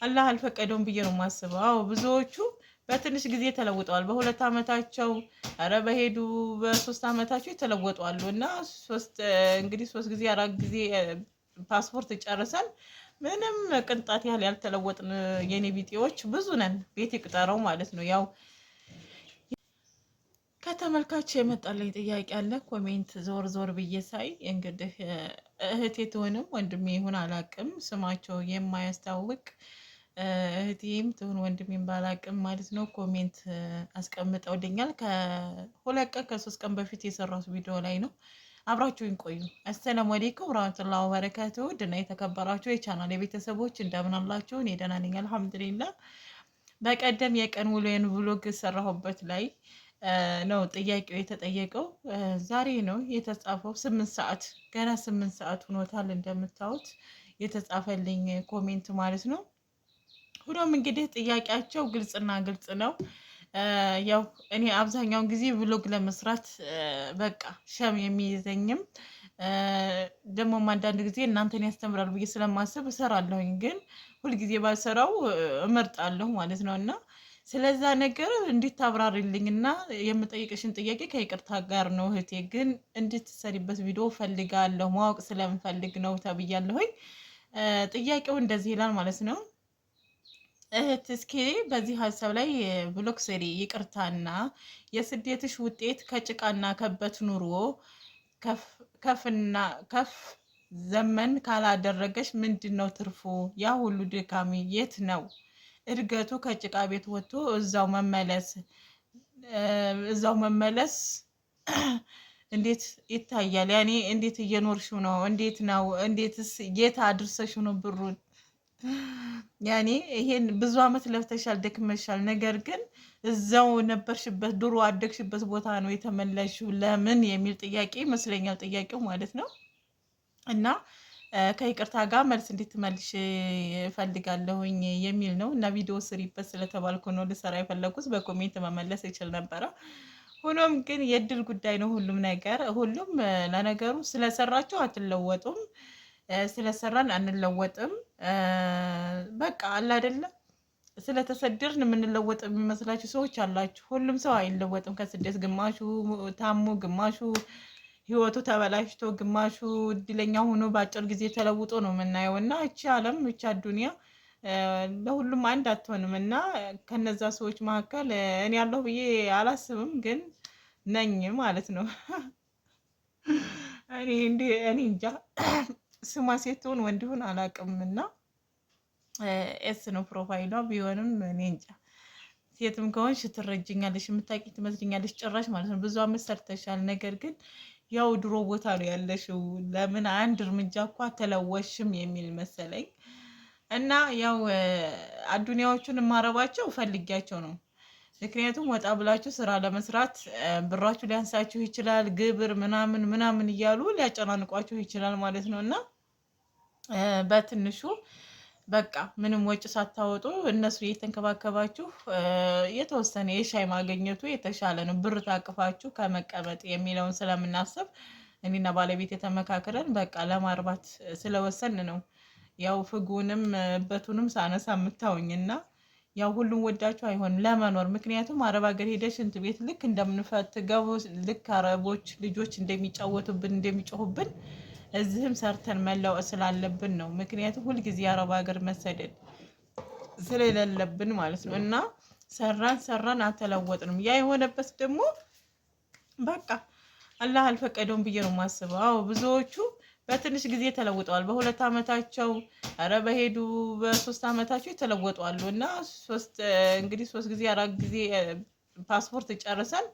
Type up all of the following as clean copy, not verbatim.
አላህ አልፈቀደውም ብዬ ነው የማስበው። አዎ ብዙዎቹ በትንሽ ጊዜ ተለውጠዋል። በሁለት አመታቸው ኧረ በሄዱ በሶስት አመታቸው የተለወጧሉ እና ሶስት ጊዜ አራት ጊዜ ፓስፖርት ጨርሰን ምንም ቅንጣት ያህል ያልተለወጥን የኔ ቢጤዎች ብዙ ነን። ቤት ይቅጠረው ማለት ነው። ያው ከተመልካች የመጣልኝ ጥያቄ አለ። ኮሜንት ዞር ዞር ብዬ ሳይ እንግዲህ እህቴ ትሆንም ወንድሜ ይሁን አላቅም፣ ስማቸው የማያስታውቅ እህቴም ትሁን ወንድሜም ባላቅም ማለት ነው ኮሜንት አስቀምጠውልኛል። ከሁለት ቀን ከሶስት ቀን በፊት የሰራሁት ቪዲዮ ላይ ነው። አብራችሁኝ ቆዩ። አሰላሙ አለይኩም ወራህመቱላሂ ወበረካቱሁ። ድና የተከበራችሁ የቻናል የቤተሰቦች እንደምን አላችሁ? እኔ ደህና ነኝ አልሐምዱሊላህ። በቀደም የቀን ውሎዬን ብሎግ ሰራሁበት ላይ ነው ጥያቄው የተጠየቀው። ዛሬ ነው የተጻፈው። 8 ሰዓት ገና 8 ሰዓት ሆኖታል እንደምታዩት የተጻፈልኝ ኮሜንት ማለት ነው። ሁሉም እንግዲህ ጥያቄያቸው ግልጽና ግልጽ ነው። ያው እኔ አብዛኛውን ጊዜ ብሎግ ለመስራት በቃ ሸም የሚይዘኝም ደግሞም አንዳንድ ጊዜ እናንተን ያስተምራል ብዬ ስለማስብ እሰራለሁኝ። ግን ሁልጊዜ ባልሰራው እመርጣለሁ ማለት ነው። እና ስለዛ ነገር እንድታብራሪልኝ እና የምጠይቅሽን ጥያቄ ከይቅርታ ጋር ነው እህቴ፣ ግን እንድትሰሪበት ቪዲዮ ፈልጋለሁ ማወቅ ስለምፈልግ ነው ተብያለሁኝ። ጥያቄው እንደዚህ ይላል ማለት ነው። እህት እስኪ በዚህ ሀሳብ ላይ ብሎክ ስሪ። ይቅርታና የስደትሽ ውጤት ከጭቃና ከበት ኑሮ ከፍ ዘመን ካላደረገሽ ምንድን ነው ትርፉ? ያ ሁሉ ድካሚ የት ነው እድገቱ? ከጭቃ ቤት ወጥቶ እዛው መመለስ እንዴት ይታያል? ያኔ እንዴት እየኖርሽው ነው? እንዴት ነው? እንዴትስ የት አድርሰሽው ነው ብሩን? ያኔ ይሄን ብዙ አመት ለፍተሻል፣ ደክመሻል። ነገር ግን እዛው ነበርሽበት ድሮ አደግሽበት ቦታ ነው የተመለሽው። ለምን የሚል ጥያቄ ይመስለኛል ጥያቄው ማለት ነው። እና ከይቅርታ ጋር መልስ እንድትመልሽ እፈልጋለሁኝ የሚል ነው። እና ቪዲዮ ስሪበት ስለተባልኩ ነው ልሰራ የፈለኩት። በኮሜንት መመለስ ይችል ነበረ። ሆኖም ግን የእድል ጉዳይ ነው ሁሉም ነገር። ሁሉም ለነገሩ ስለሰራችሁ አትለወጡም፣ ስለሰራን አንለወጥም። በቃ አለ አይደለም። ስለተሰደርን የምንለወጥ የሚመስላችሁ ሰዎች አላችሁ። ሁሉም ሰው አይለወጥም ከስደት። ግማሹ ታሞ፣ ግማሹ ህይወቱ ተበላሽቶ፣ ግማሹ እድለኛ ሆኖ በአጭር ጊዜ ተለውጦ ነው የምናየው። እና እቺ ዓለም እቺ አዱኒያ ለሁሉም አንድ አትሆንም። እና ከነዛ ሰዎች መካከል እኔ ያለሁ ብዬ አላስብም፣ ግን ነኝ ማለት ነው። እኔ እንጃ ስሟ ሴት ትሁን ወንድ ይሁን አላውቅም። እና ኤስ ነው ፕሮፋይሏ ቢሆንም እኔ እንጃ። ሴትም ከሆንሽ ትረጅኛለሽ፣ የምታውቂ ትመስልኛለሽ ጭራሽ ማለት ነው። ብዙ አመት ሰርተሻል፣ ነገር ግን ያው ድሮ ቦታ ነው ያለሽው። ለምን አንድ እርምጃ እኮ ተለወሽም የሚል መሰለኝ። እና ያው አዱኒያዎቹን የማረባቸው ፈልጊያቸው ነው። ምክንያቱም ወጣ ብላችሁ ስራ ለመስራት ብራችሁ ሊያንሳችሁ ይችላል፣ ግብር ምናምን ምናምን እያሉ ሊያጨናንቋችሁ ይችላል ማለት ነው። እና በትንሹ በቃ ምንም ወጪ ሳታወጡ እነሱ እየተንከባከባችሁ የተወሰነ የሻይ ማግኘቱ የተሻለ ነው፣ ብር ታቅፋችሁ ከመቀመጥ የሚለውን ስለምናስብ እኔና ባለቤት የተመካከረን በቃ ለማርባት ስለወሰን ነው። ያው ፍጉንም በቱንም ሳነሳ የምታውኝና ያው ሁሉም ወዳችሁ አይሆንም ለመኖር። ምክንያቱም አረብ ሀገር ሄደሽ ሽንት ቤት ልክ እንደምንፈትገው ልክ አረቦች ልጆች እንደሚጫወቱብን እንደሚጮሁብን እዚህም ሰርተን መለወጥ ስላለብን ነው። ምክንያቱም ሁልጊዜ አረብ ሀገር መሰደድ ስለሌለብን ማለት ነው። እና ሰራን አልተለወጥንም። ያ የሆነበት ደግሞ በቃ አላህ አልፈቀደውም ብዬ ነው የማስበው። አዎ ብዙዎቹ በትንሽ ጊዜ ተለውጠዋል። በሁለት አመታቸው ኧረ በሄዱ በሶስት አመታቸው የተለወጧሉ። እና ሶስት ጊዜ አራት ጊዜ ፓስፖርት ጨርሰን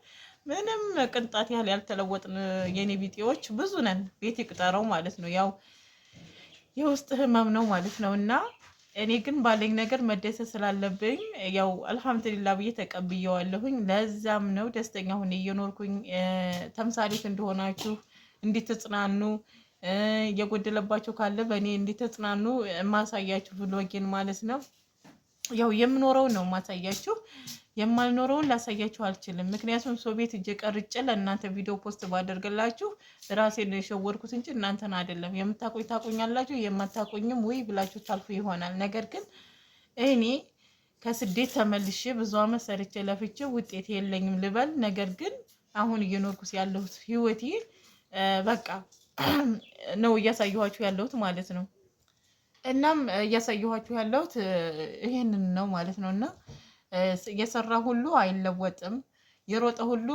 ምንም ቅንጣት ያህል ያልተለወጥን የኔ ቢጤዎች ብዙ ነን። ቤት ይቅጠረው ማለት ነው። ያው የውስጥ ህመም ነው ማለት ነው። እና እኔ ግን ባለኝ ነገር መደሰት ስላለብኝ ያው አልሐምዱሊላህ ብዬ ተቀብየዋለሁኝ። ለዛም ነው ደስተኛ ሁኔ እየኖርኩኝ ተምሳሌት እንደሆናችሁ እንድትጽናኑ፣ የጎደለባቸው ካለ በእኔ እንድትጽናኑ ማሳያችሁ ብሎጌን ማለት ነው። ያው የምኖረውን ነው ማሳያችሁ፣ የማልኖረውን ላሳያችሁ አልችልም። ምክንያቱም ሰው ቤት እጄ ቀርጬ ለእናንተ ቪዲዮ ፖስት ባደርግላችሁ ራሴን የሸወርኩት እንጂ እናንተን አይደለም። የምታቆኝ ታቆኛላችሁ፣ የማታቆኝም ወይ ብላችሁ ታልፉ ይሆናል። ነገር ግን እኔ ከስደት ተመልሼ ብዙ አመት ሰርቼ ለፍቼ ውጤት የለኝም ልበል። ነገር ግን አሁን እየኖርኩት ያለሁት ህይወቴ በቃ ነው እያሳየኋችሁ ያለሁት ማለት ነው። እናም እያሳየኋችሁ ያለሁት ይሄንን ነው ማለት ነው። እና የሰራ ሁሉ አይለወጥም፣ የሮጠ ሁሉ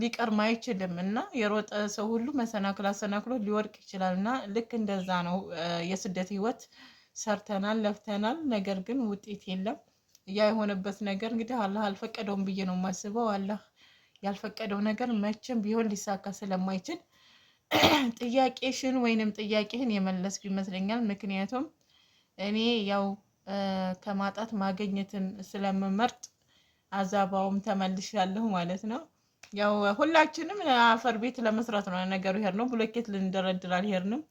ሊቀርም አይችልም። እና የሮጠ ሰው ሁሉ መሰናክል አሰናክሎ ሊወድቅ ይችላል። እና ልክ እንደዛ ነው የስደት ህይወት። ሰርተናል፣ ለፍተናል፣ ነገር ግን ውጤት የለም። ያ የሆነበት ነገር እንግዲህ አላህ አልፈቀደውም ብዬ ነው የማስበው። አላህ ያልፈቀደው ነገር መቼም ቢሆን ሊሳካ ስለማይችል ጥያቄሽን ወይንም ጥያቄህን የመለስኩ ይመስለኛል። ምክንያቱም እኔ ያው ከማጣት ማግኘትን ስለምመርጥ አዛባውም ተመልሻለሁ ማለት ነው። ያው ሁላችንም አፈር ቤት ለመስራት ነው ነገሩ። ይሄር ነው ብሎኬት ልንደረድር አልሄድንም።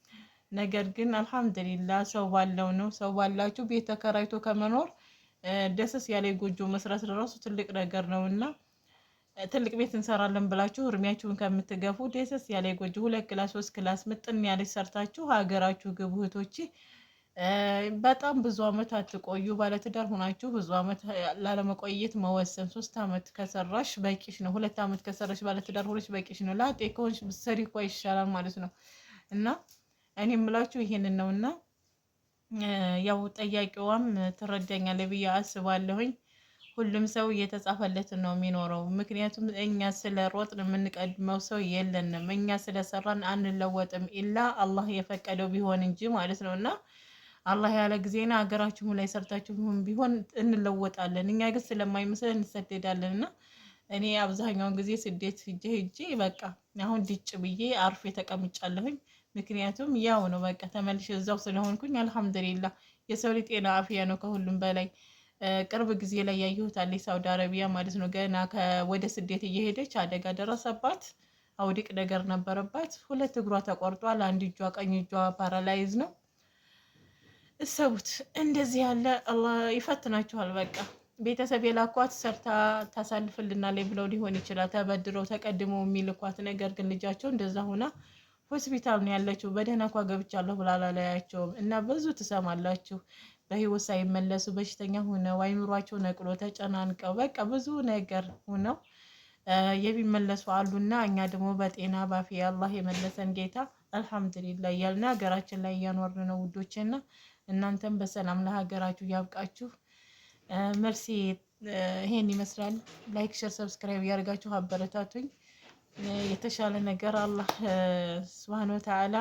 ነገር ግን አልሐምዱሊላህ ሰው ባለው ነው። ሰው ባላችሁ ቤት ተከራይቶ ከመኖር ደስስ ያለ ጎጆ መስራት ራሱ ትልቅ ነገር ነው እና ትልቅ ቤት እንሰራለን ብላችሁ እርሚያችሁን ከምትገፉ ደስስ ያለ ጎጆ 2 ክላስ 3 ክላስ ምጥን ያለች ሰርታችሁ ሀገራችሁ ግቡ እህቶቼ። በጣም ብዙ አመት አትቆዩ። ባለትዳር ሆናችሁ ብዙ አመት ላለመቆየት መወሰን። 3 አመት ከሰራሽ በቂሽ ነው። 2 አመት ከሰራሽ ባለትዳር ሆነሽ በቂሽ ነው። ላጤ ከሆንሽ ብትሰሪ እኮ ይሻላል ማለት ነው። እና እኔ የምላችሁ ይሄንን ነውና ያው ጠያቂዋም ትረዳኛለች ብዬ አስባለሁኝ። ሁሉም ሰው እየተጻፈለትን ነው የሚኖረው። ምክንያቱም እኛ ስለ ሮጥን የምንቀድመው ሰው የለንም። እኛ ስለሰራን አንለወጥም ኢላ አላህ የፈቀደው ቢሆን እንጂ ማለት ነው። እና አላህ ያለ ጊዜና ሀገራችሁ ላይ ሰርታችሁ ቢሆን እንለወጣለን። እኛ ግን ስለማይመስለን እንሰደዳለን። እና እኔ አብዛኛውን ጊዜ ስደት ሂጄ በቃ አሁን ድጭ ብዬ አርፌ ተቀምጫለሁኝ። ምክንያቱም ያው ነው በቃ ተመልሼ እዛው ስለሆንኩኝ አልሐምዱሊላህ። የሰው ልጅ ጤና አፍያ ነው ከሁሉም በላይ። ቅርብ ጊዜ ላይ ያየሁት አለ ሳውዲ አረቢያ ማለት ነው። ገና ወደ ስደት እየሄደች አደጋ ደረሰባት። አውዲቅ ነገር ነበረባት። 2 እግሯ ተቆርጧል። 1 እጇ ቀኝ እጇ ፓራላይዝ ነው። እሰቡት። እንደዚህ ያለ አላህ ይፈትናችኋል። በቃ ቤተሰብ የላኳት ሰርታ ታሳልፍልናለች ብለው ሊሆን ይችላል ተበድረው ተቀድመው የሚልኳት። ነገር ግን ልጃቸው እንደዛ ሆና ሆስፒታል ነው ያለችው። በደህና እንኳ ገብቻለሁ ብላ አላያቸውም። እና ብዙ ትሰማላችሁ በህይወት ሳይመለሱ በሽተኛ ሆነው አይምሯቸው ነቅሎ ተጨናንቀው በቃ ብዙ ነገር ሆነው የሚመለሱ አሉና እኛ ደግሞ በጤና ባፊያ አላህ የመለሰን ጌታ አልሐምዱሊላህ እያልን ሀገራችን ላይ እያኖርን ነው ውዶችና እናንተም በሰላም ለሀገራችሁ ያብቃችሁ። መልሲ ይሄን ይመስላል። ላይክ፣ ሼር፣ ሰብስክራይብ ያደርጋችሁ አበረታቱኝ። የተሻለ ነገር አላህ ሱብሃነሁ ወተዓላ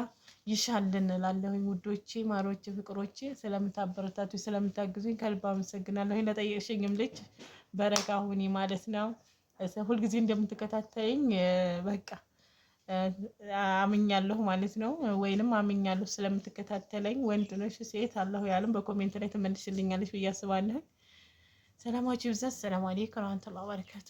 ይሻልን እላለሁ። ውዶቼ፣ ማሮቼ፣ ፍቅሮቼ ስለምታበረታቱኝ ስለምታግዙኝ ከልብ አመሰግናለሁ። ለጠየቅሽኝም ልጅ በረካ ሁኒ ማለት ነው። ሁልጊዜ እንደምትከታተይኝ በቃ አምኛለሁ ማለት ነው። ወይንም አምኛለሁ ስለምትከታተለኝ። ወንድ ነሽ ሴት አላሁ ያለም በኮሜንት ላይ ትመልሽልኛለሽ ብዬ አስባለሁ። ሰላማችሁ ይብዛ። ሰላም አለይኩም ወራህመቱላሂ ወበረካቱ።